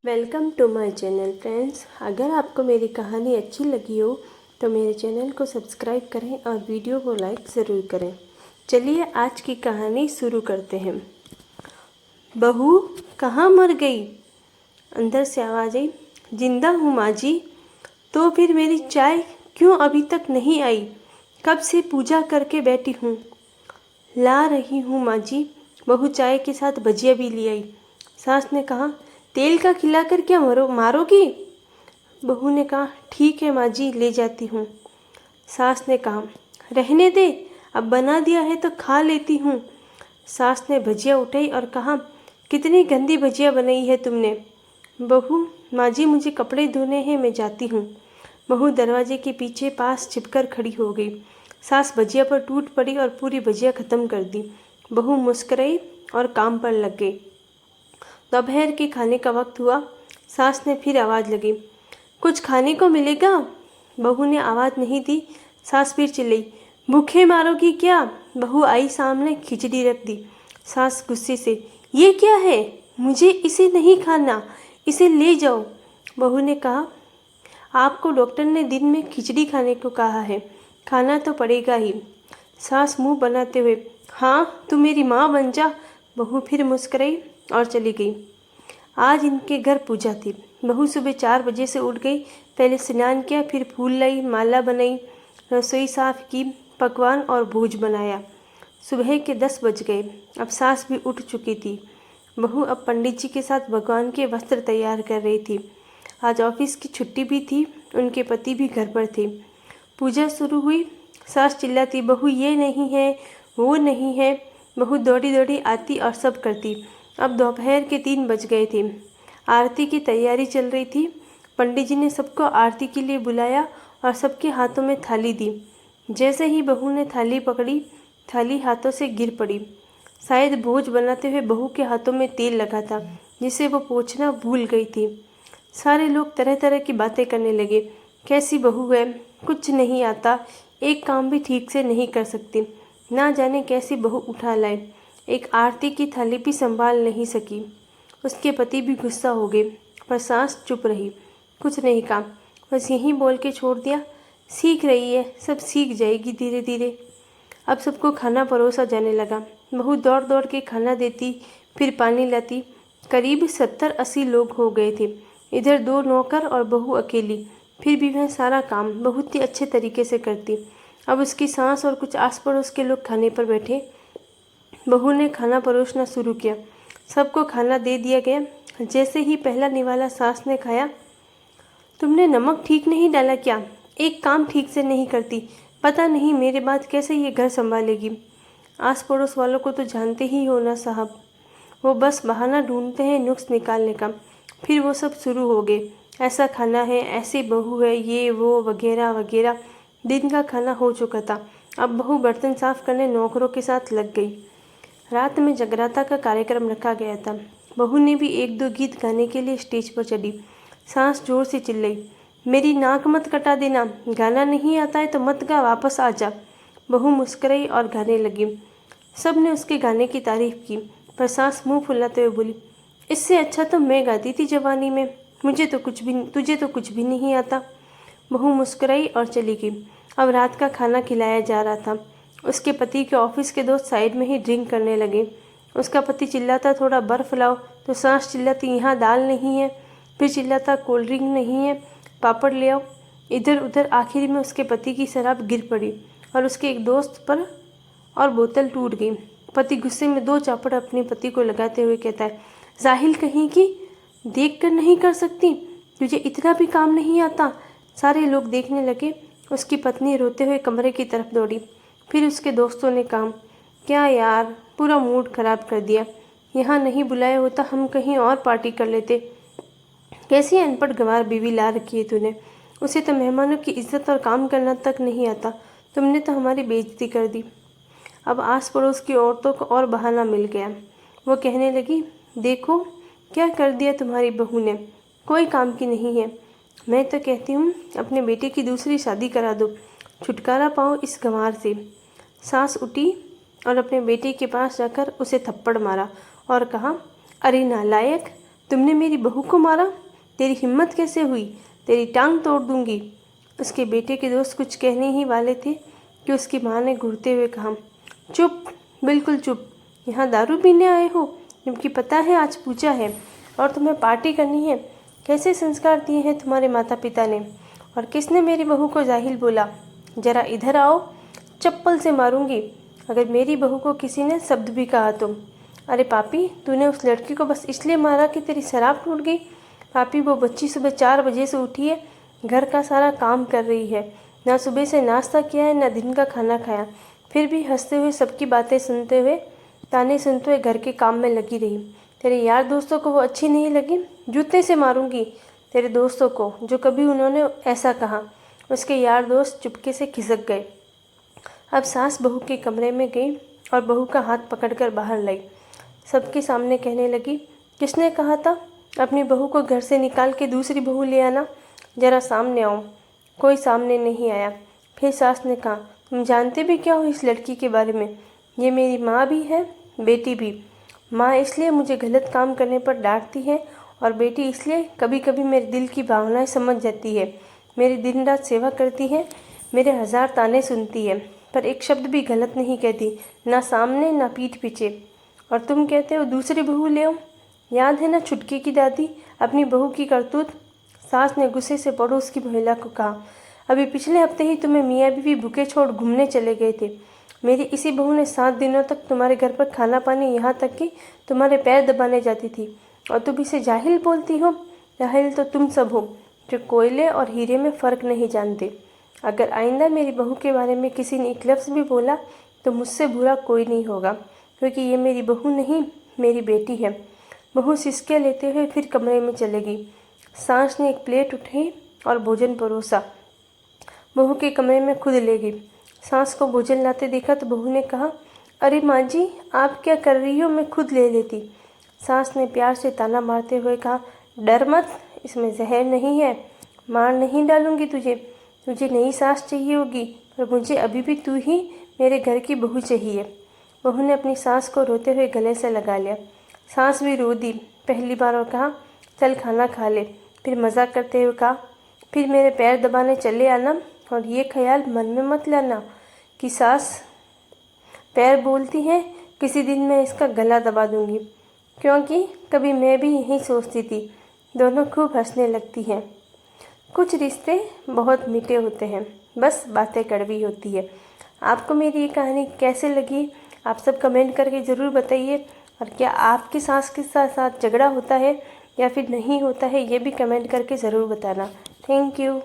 Welcome to my channel friends. अगर आपको मेरी कहानी अच्छी लगी हो तो मेरे चैनल को सब्सक्राइब करें और वीडियो को लाइक ज़रूर करें। चलिए आज की कहानी शुरू करते हैं। बहू कहाँ मर गई? अंदर से आवाज़ आई। जिंदा हूँ माँ जी। तो फिर मेरी चाय क्यों अभी तक नहीं आई? कब से पूजा करके बैठी हूँ। ला रही हूँ माँ जी। बहू चाय के साथ भजिया भी ले आई। सास ने कहा, तेल का खिलाकर क्या मारोगी? बहू ने कहा, ठीक है माँ जी, ले जाती हूँ। सास ने कहा, रहने दे, अब बना दिया है तो खा लेती हूँ। सास ने भजिया उठाई और कहा, कितनी गंदी भजिया बनाई है तुमने। बहू, माँ जी मुझे कपड़े धोने हैं, मैं जाती हूँ। बहू दरवाजे के पीछे पास छिपकर खड़ी हो गई। सास भजिया पर टूट पड़ी और पूरी भजिया खत्म कर दी। बहू मुस्कुराई और काम पर लग गई। दोपहर के खाने का वक्त हुआ। सास ने फिर आवाज़ लगी, कुछ खाने को मिलेगा? बहू ने आवाज़ नहीं दी। सास फिर चिल्लाई, भूखे मारोगी क्या? बहू आई सामने, खिचड़ी रख दी। सास गुस्से से, ये क्या है? मुझे इसे नहीं खाना, इसे ले जाओ। बहू ने कहा, आपको डॉक्टर ने दिन में खिचड़ी खाने को कहा है, खाना तो पड़ेगा ही। सास मुंह बनाते हुए, हाँ तू मेरी माँ बन जा। बहू फिर मुस्कुराई और चली गई। आज इनके घर पूजा थी। बहू सुबह 4 बजे से उठ गई। पहले स्नान किया, फिर फूल लाई, माला बनाई, रसोई साफ की, पकवान और भोज बनाया। सुबह के 10 बज गए। अब सास भी उठ चुकी थी। बहू अब पंडित जी के साथ भगवान के वस्त्र तैयार कर रही थी। आज ऑफिस की छुट्टी भी थी। उनके पति भी घर पर थे। पूजा शुरू हुई। सास चिल्लाती, बहू ये नहीं है, वो नहीं है। बहू दौड़ी दौड़ी आती और सब करती। अब दोपहर के 3 बज गए थे। आरती की तैयारी चल रही थी। पंडित जी ने सबको आरती के लिए बुलाया और सबके हाथों में थाली दी। जैसे ही बहू ने थाली पकड़ी, थाली हाथों से गिर पड़ी। शायद भोज बनाते हुए बहू के हाथों में तेल लगा था, जिसे वो पोंछना भूल गई थी। सारे लोग तरह तरह की बातें करने लगे। कैसी बहू है, कुछ नहीं आता, एक काम भी ठीक से नहीं कर सकती, ना जाने कैसी बहू उठा लाए, एक आरती की थाली भी संभाल नहीं सकी। उसके पति भी गुस्सा हो गए, पर सास चुप रही, कुछ नहीं कहा, बस यहीं बोल के छोड़ दिया, सीख रही है, सब सीख जाएगी धीरे धीरे। अब सबको खाना परोसा जाने लगा। बहू दौड़ दौड़ के खाना देती, फिर पानी लाती। करीब 70-80 लोग हो गए थे। इधर 2 नौकर और बहू अकेली। फिर भी वह सारा काम बहुत ही अच्छे तरीके से करती। अब उसकी सास और कुछ आस पड़ोस के लोग खाने पर बैठे। बहू ने खाना परोसना शुरू किया। सबको खाना दे दिया गया। जैसे ही पहला निवाला सास ने खाया, तुमने नमक ठीक नहीं डाला क्या? एक काम ठीक से नहीं करती, पता नहीं मेरे बाद कैसे ये घर संभालेगी। आस पड़ोस वालों को तो जानते ही हो ना साहब, वो बस बहाना ढूंढते हैं नुक्स निकालने का। फिर वो सब शुरू हो गए, ऐसा खाना है, ऐसी बहू है, ये वो वगैरह वगैरह। दिन का खाना हो चुका था। अब बहू बर्तन साफ करने नौकरों के साथ लग गई। रात में जगराता का कार्यक्रम रखा गया था। बहू ने भी 1-2 गीत गाने के लिए स्टेज पर चढ़ी। सास जोर से चिल्लाई, मेरी नाक मत कटा देना, गाना नहीं आता है तो मत गा, वापस आ जा। बहू मुस्कुराई और गाने लगी। सब ने उसके गाने की तारीफ की, पर सास मुंह फुलाते हुए बोली, इससे अच्छा तो मैं गाती थी जवानी में, तुझे तो कुछ भी नहीं आता। बहू मुस्कुराई और चली गई। अब रात का खाना खिलाया जा रहा था। उसके पति के ऑफिस के दोस्त साइड में ही ड्रिंक करने लगे। उसका पति चिल्लाता, थोड़ा बर्फ लाओ, तो सास चिल्लाती, यहाँ दाल नहीं है। फिर चिल्लाता, कोल्ड ड्रिंक नहीं है, पापड़ ले आओ। इधर उधर आखिर में उसके पति की शराब गिर पड़ी और उसके एक दोस्त पर और बोतल टूट गई। पति गुस्से में 2 चापड़ अपने पति को लगाते हुए कहता है, जाहिल कहीं की, देख कर नहीं कर सकती, तुझे इतना भी काम नहीं आता। सारे लोग देखने लगे। उसकी पत्नी रोते हुए कमरे की तरफ दौड़ी। फिर उसके दोस्तों ने कहा, क्या यार, पूरा मूड खराब कर दिया, यहाँ नहीं बुलाया होता हम कहीं और पार्टी कर लेते। कैसी अनपढ़ गंवार बीवी ला रखी है तूने, उसे तो मेहमानों की इज्जत और काम करना तक नहीं आता, तुमने तो हमारी बेइज्जती कर दी। अब आस पड़ोस की औरतों को और बहाना मिल गया। वो कहने लगी, देखो क्या कर दिया तुम्हारी बहू ने, कोई काम की नहीं है। मैं तो कहती हूँ अपने बेटे की दूसरी शादी करा दो, छुटकारा पाओ इस गंवार से। सास उठी और अपने बेटे के पास जाकर उसे थप्पड़ मारा और कहा, अरे नालायक, तुमने मेरी बहू को मारा? तेरी हिम्मत कैसे हुई? तेरी टांग तोड़ दूंगी। उसके बेटे के दोस्त कुछ कहने ही वाले थे कि उसकी माँ ने घूरते हुए कहा, चुप, बिल्कुल चुप। यहाँ दारू पीने आए हो? जबकि पता है आज पूजा है और तुम्हें पार्टी करनी है। कैसे संस्कार दिए हैं तुम्हारे माता पिता ने? और किसने मेरी बहू को जाहिल बोला? जरा इधर आओ, चप्पल से मारूंगी अगर मेरी बहू को किसी ने शब्द भी कहा तो। अरे पापी, तूने उस लड़की को बस इसलिए मारा कि तेरी शराब टूट गई? पापी, वो बच्ची सुबह 4 बजे से उठी है, घर का सारा काम कर रही है, ना सुबह से नाश्ता किया है ना दिन का खाना खाया, फिर भी हंसते हुए सबकी बातें सुनते हुए ताने सुनते हुए घर के काम में लगी रही। तेरे यार दोस्तों को वो अच्छी नहीं लगी? जूते से मारूंगी तेरे दोस्तों को जो कभी उन्होंने ऐसा कहा। उसके यार दोस्त चुपके से खिसक गए। अब सास बहू के कमरे में गई और बहू का हाथ पकड़कर बाहर लाई। सबके सामने कहने लगी, किसने कहा था अपनी बहू को घर से निकाल के दूसरी बहू ले आना? जरा सामने आओ। कोई सामने नहीं आया। फिर सास ने कहा, तुम जानते भी क्या हो इस लड़की के बारे में? ये मेरी माँ भी है, बेटी भी। माँ इसलिए मुझे गलत काम करने पर डांटती है और बेटी इसलिए कभी कभी मेरे दिल की भावनाएं समझ जाती है। मेरी दिन रात सेवा करती है, मेरे 1000 ताने सुनती है, पर एक शब्द भी गलत नहीं कहती, ना सामने ना पीठ पीछे। और तुम कहते हो दूसरी बहू ले आओ? याद है ना छुटकी की दादी, अपनी बहू की करतूत? सास ने गुस्से से पड़ोस की महिला को कहा, अभी पिछले हफ्ते ही तुम्हें मियाँ बीवी भूखे छोड़ घूमने चले गए थे। मेरी इसी बहू ने 7 दिनों तक तुम्हारे घर पर खाना पानी, यहाँ तक कि तुम्हारे पैर दबाने जाती थी, और तुम इसे जाहिल बोलती हो? जाहिल तो तुम सब हो जो कोयले और हीरे में फ़र्क नहीं जानते। अगर आइंदा मेरी बहू के बारे में किसी ने एक लफ्ज़ भी बोला तो मुझसे बुरा कोई नहीं होगा, क्योंकि ये मेरी बहू नहीं, मेरी बेटी है। बहू सिसके लेते हुए फिर कमरे में चले गई। सास ने एक प्लेट उठाई और भोजन परोसा, बहू के कमरे में खुद ले गई। सास को भोजन लाते देखा तो बहू ने कहा, अरे माँ जी, आप क्या कर रही हो? मैं खुद ले लेती। सास ने प्यार से ताना मारते हुए कहा, डर मत, इसमें जहर नहीं है, मार नहीं डालूंगी तुझे। तुझे नई सास चाहिए होगी, पर मुझे अभी भी तू ही मेरे घर की बहू चाहिए। बहू ने अपनी सास को रोते हुए गले से लगा लिया। सास भी रो दी पहली बार और कहा, चल खाना खा ले। फिर मजाक करते हुए कहा, फिर मेरे पैर दबाने चले आना, और ये ख्याल मन में मत लाना कि सास पैर बोलती है किसी दिन मैं इसका गला दबा दूंगी, क्योंकि कभी मैं भी यही सोचती थी। दोनों खूब हंसने लगती हैं। कुछ रिश्ते बहुत मीठे होते हैं, बस बातें कड़वी होती है। आपको मेरी ये कहानी कैसे लगी आप सब कमेंट करके ज़रूर बताइए। और क्या आपकी सास के साथ झगड़ा होता है या फिर नहीं होता है, ये भी कमेंट करके ज़रूर बताना। Thank you.